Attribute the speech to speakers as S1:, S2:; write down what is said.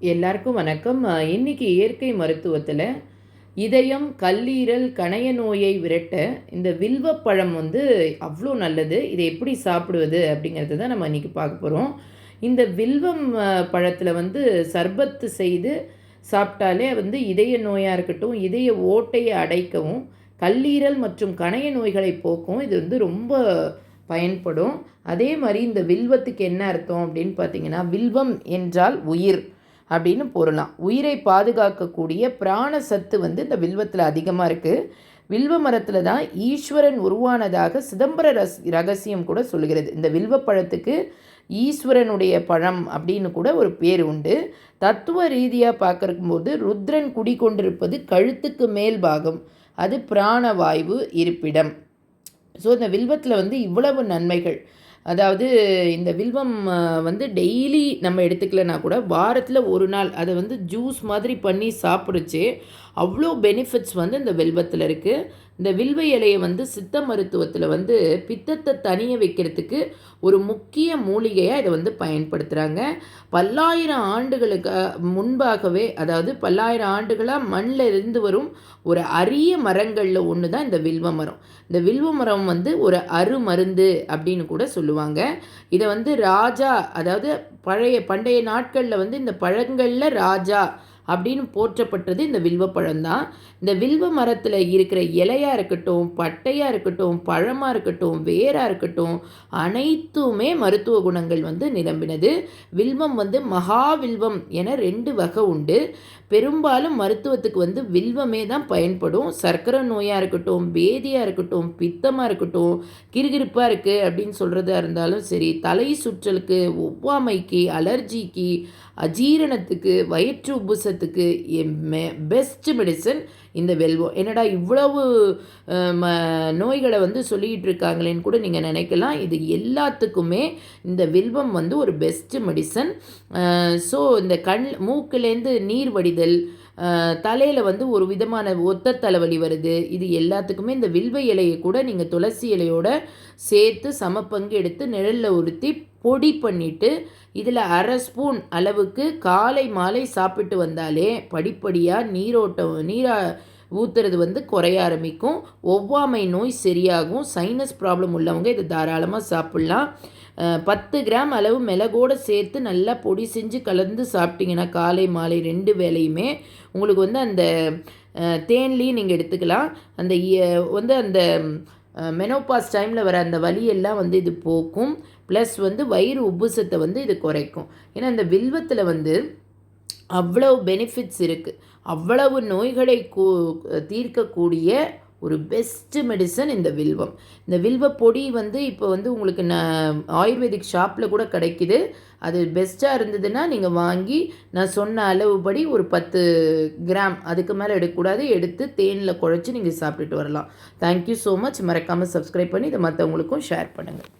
S1: எல்லாருக்கும் வணக்கம். இன்னைக்கு இயற்கை மருத்துவத்தில் இதயம், கல்லீரல், கணைய நோயை விரட்ட இந்த வில்வப்பழம் அவ்வளோ நல்லது. இதை எப்படி சாப்பிடுவது அப்படிங்கிறத தான் நம்ம இன்றைக்கி பார்க்க போகிறோம். இந்த வில்வம் பழத்தில் சர்பத்து செய்து சாப்பிட்டாலே இதய நோயாக இருக்கட்டும், இதய ஓட்டையை அடைக்கவும், கல்லீரல் மற்றும் கணைய நோய்களை போக்கும் இது ரொம்ப பயன்படும். அதே மாதிரி இந்த வில்வத்துக்கு என்ன அர்த்தம் அப்படின்னு பார்த்தீங்கன்னா, வில்வம் என்றால் உயிர் அப்படின்னு பொருளாம். உயிரை பாதுகாக்கக்கூடிய பிராண சத்து இந்த வில்வத்தில் அதிகமாக இருக்குது. வில்வ மரத்தில் தான் ஈஸ்வரன் உருவானதாக சிதம்பர ரகசியம் கூட சொல்கிறது. இந்த வில்வப்பழத்துக்கு ஈஸ்வரனுடைய பழம் அப்படின்னு கூட ஒரு பேர் உண்டு. தத்துவ ரீதியாக பார்க்கும்போது ருத்ரன் குடிக்கொண்டிருப்பது கழுத்துக்கு மேல் பாகம், அது பிராணவாயு இருப்பிடம். ஸோ இந்த வில்வத்தில் இவ்வளவு நன்மைகள். அதாவது இந்த வில்வம் டெய்லி நம்ம எடுத்துக்கலனா கூட வாரத்தில் ஒரு நாள் அதை ஜூஸ் மாதிரி பண்ணி சாப்பிடுச்சு அவ்வளோ பெனிஃபிட்ஸ் இந்த வில்வத்தில் இருக்குது. இந்த வில்வ இலையை சித்த மருத்துவத்தில் பித்தத்தை தனிய வைக்கிறதுக்கு ஒரு முக்கிய மூலிகையாக இதை பயன்படுத்துகிறாங்க. பல்லாயிரம் ஆண்டுகளுக்கு முன்பாகவே, அதாவது பல்லாயிரம் ஆண்டுகளாக மண்ணில் இருந்து வரும் ஒரு அரிய மரங்களில் ஒன்று தான் இந்த வில்வ மரம். இந்த வில்வ மரம் ஒரு அருமருந்து அப்படின்னு கூட சொல்லுவாங்க. இதை ராஜா, அதாவது பண்டைய நாட்களில் இந்த பழங்களில் ராஜா அப்படின்னு போற்றப்பட்டது இந்த வில்வப்பழம் தான். இந்த வில்வ மரத்தில் இருக்கிற இலையாக இருக்கட்டும், பட்டையாக இருக்கட்டும், பழமாக இருக்கட்டும், வேராக இருக்கட்டும், அனைத்துமே மருத்துவ குணங்கள் நிரம்பினது. வில்வம் மகாவில்வம் என 2 வகை உண்டு. பெரும்பாலும் மருத்துவத்துக்கு வில்வமே தான் பயன்படும். சர்க்கரை நோயாக இருக்கட்டும், பேதியாக இருக்கட்டும், பித்தமாக இருக்கட்டும், கிறுகிறுப்பாக இருக்குது அப்படின்னு சொல்கிறதா இருந்தாலும் சரி, தலை சுற்றலுக்கு, ஒவ்வாமைக்கு, அலர்ஜிக்கு, அஜீரணத்துக்கு, வயிற்று உப்புசத்துக்கு பெஸ்ட் மெடிசன் இந்த வில்வம். என்னடா இவ்வளவு நோய்களை சொல்லிக்கிட்டு இருக்காங்களேன்னு கூட நீங்கள் நினைக்கலாம். இது எல்லாத்துக்குமே இந்த வில்வம் ஒரு பெஸ்ட்டு மெடிசன். ஸோ இந்த மூக்கிலேருந்து நீர் வடிதல், தலையில் ஒரு விதமான ஒத்த தலைவலி வருது, இது எல்லாத்துக்குமே இந்த வில்வ இலையை கூட நீங்கள் துளசி இலையோட சேர்த்து சமப்பங்கு எடுத்து நிழலில் உறுத்தி பொடி பண்ணிவிட்டு இதில் 1/2 ஸ்பூன் அளவுக்கு காலை மாலை சாப்பிட்டு வந்தாலே படிப்படியாக நீராக ஊற்றுறது குறைய ஆரம்பிக்கும். ஒவ்வாமை நோய் சரியாகும். சைனஸ் ப்ராப்ளம் உள்ளவங்க இதை தாராளமாக சாப்பிட்லாம். 10 கிராம் அளவு மிளகோடு சேர்த்து நல்லா பொடி செஞ்சு கலந்து சாப்பிட்டிங்கன்னா காலை மாலை 2 வேளையுமே உங்களுக்கு அந்த தேன்லேயும் நீங்கள் எடுத்துக்கலாம். அந்த மெனோபாஸ் டைமில் வர அந்த வலியெல்லாம் இது போக்கும். ப்ளஸ் வயிறு உப்புசத்தை இது குறைக்கும். ஏன்னா இந்த வில்வத்தில் அவ்வளவு பெனிஃபிட்ஸ் இருக்குது. அவ்வளவு நோய்களை தீர்க்கக்கூடிய ஒரு பெஸ்ட்டு மெடிசன் இந்த வில்வம். இந்த வில்வ பொடி இப்போ உங்களுக்கு ஆயுர்வேதிக் ஷாப்பில் கூட கிடைக்கிது. அது பெஸ்ட்டாக இருந்ததுன்னா நீங்கள் வாங்கி நான் சொன்ன அளவுபடி ஒரு 10 கிராம், அதுக்கு மேலே எடுக்கக்கூடாது, எடுத்து தேனில் குழச்சி நீங்கள் சாப்பிட்டுட்டு வரலாம். Thank you so much. மறக்காமல் சப்ஸ்கிரைப் பண்ணி இதை மற்றவங்களுக்கும் ஷேர் பண்ணுங்கள்.